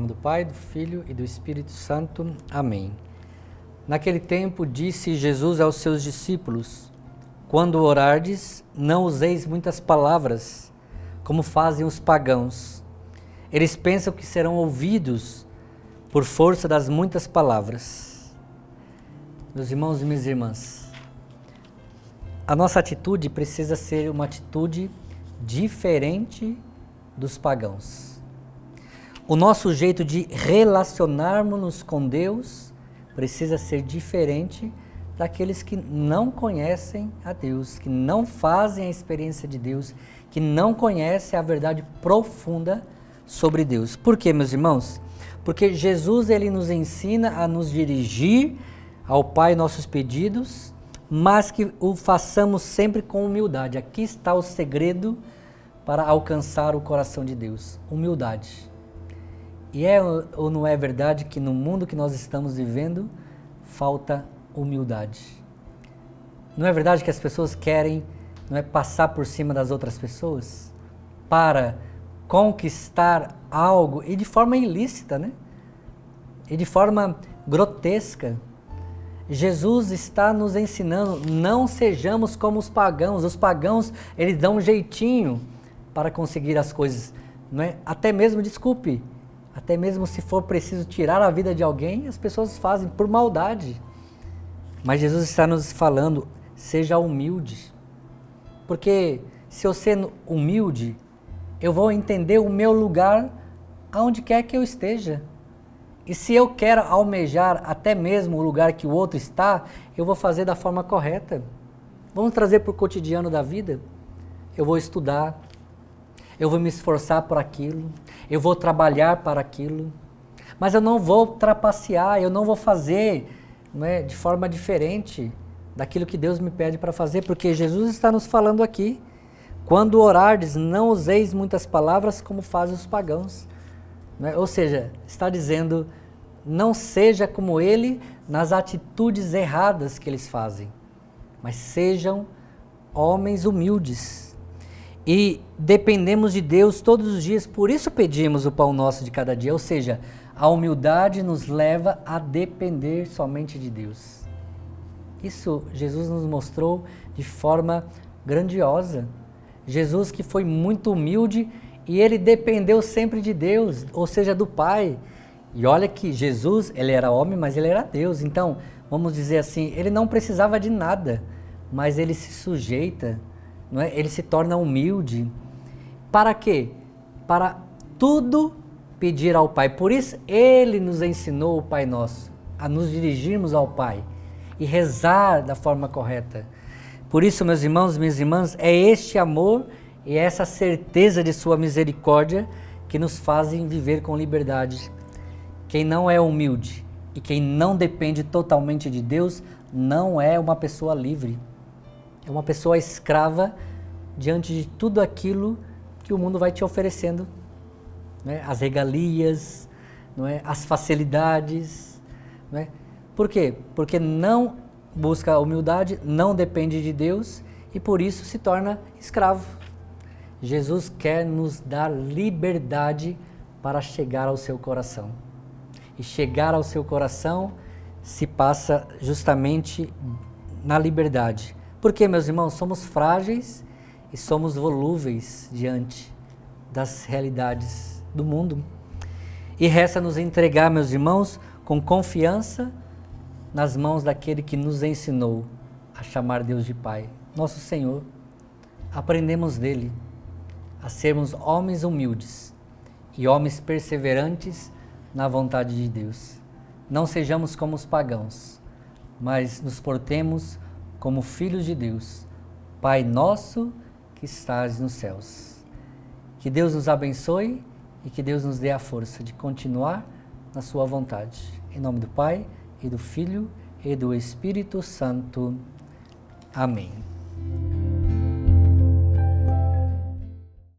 nome do Pai, do Filho e do Espírito Santo. Amém. Naquele tempo disse Jesus aos seus discípulos: quando orardes, não useis muitas palavras, como fazem os pagãos. Eles pensam que serão ouvidos por força das muitas palavras. Meus irmãos e minhas irmãs, a nossa atitude precisa ser uma atitude diferente dos pagãos. O nosso jeito de relacionarmos-nos com Deus precisa ser diferente daqueles que não conhecem a Deus, que não fazem a experiência de Deus, que não conhecem a verdade profunda sobre Deus. Por quê, meus irmãos? Porque Jesus ele nos ensina a nos dirigir ao Pai nossos pedidos, mas que o façamos sempre com humildade. Aqui está o segredo para alcançar o coração de Deus: humildade. E é ou não é verdade que no mundo que nós estamos vivendo falta humildade? Não é verdade que as pessoas querem, não é, passar por cima das outras pessoas para conquistar algo, e de forma ilícita, né? E de forma grotesca. Jesus está nos ensinando: não sejamos como os pagãos. Os pagãos, eles dão um jeitinho para conseguir as coisas, não é? Até mesmo, desculpe, até mesmo se for preciso tirar a vida de alguém, as pessoas fazem por maldade. Mas Jesus está nos falando: seja humilde. Porque se eu sendo humilde, eu vou entender o meu lugar aonde quer que eu esteja. E se eu quero almejar até mesmo o lugar que o outro está, eu vou fazer da forma correta. Vamos trazer para o cotidiano da vida. Eu vou estudar, eu vou me esforçar por aquilo, eu vou trabalhar para aquilo, mas eu não vou trapacear, eu não vou fazer, não é, de forma diferente daquilo que Deus me pede para fazer, porque Jesus está nos falando aqui: quando orardes, não useis muitas palavras como fazem os pagãos. Não é? Ou seja, está dizendo, não seja como ele nas atitudes erradas que eles fazem, mas sejam homens humildes. E dependemos de Deus todos os dias, por isso pedimos o pão nosso de cada dia. Ou seja, a humildade nos leva a depender somente de Deus. Isso Jesus nos mostrou de forma grandiosa. Jesus, que foi muito humilde, e ele dependeu sempre de Deus, ou seja, do Pai. E olha que Jesus, ele era homem, mas ele era Deus. Então, vamos dizer assim, ele não precisava de nada, mas ele se sujeita, não é? Ele se torna humilde. Para quê? Para tudo pedir ao Pai. Por isso, ele nos ensinou o Pai Nosso, a nos dirigirmos ao Pai e rezar da forma correta. Por isso, meus irmãos e minhas irmãs, é este amor e essa certeza de sua misericórdia que nos fazem viver com liberdade. Quem não é humilde e quem não depende totalmente de Deus não é uma pessoa livre. É uma pessoa escrava diante de tudo aquilo que o mundo vai te oferecendo, né? As regalias, não é? As facilidades. Não é? Por quê? Porque não busca a humildade, não depende de Deus e por isso se torna escravo. Jesus quer nos dar liberdade para chegar ao seu coração. E chegar ao seu coração se passa justamente na liberdade. Porque, meus irmãos, somos frágeis e somos volúveis diante das realidades do mundo. E resta nos entregar, meus irmãos, com confiança nas mãos daquele que nos ensinou a chamar Deus de Pai, nosso Senhor. Aprendemos dele a sermos homens humildes e homens perseverantes na vontade de Deus. Não sejamos como os pagãos, mas nos portemos como filhos de Deus, Pai nosso que estás nos céus. Que Deus nos abençoe e que Deus nos dê a força de continuar na sua vontade. Em nome do Pai, e do Filho, e do Espírito Santo. Amém.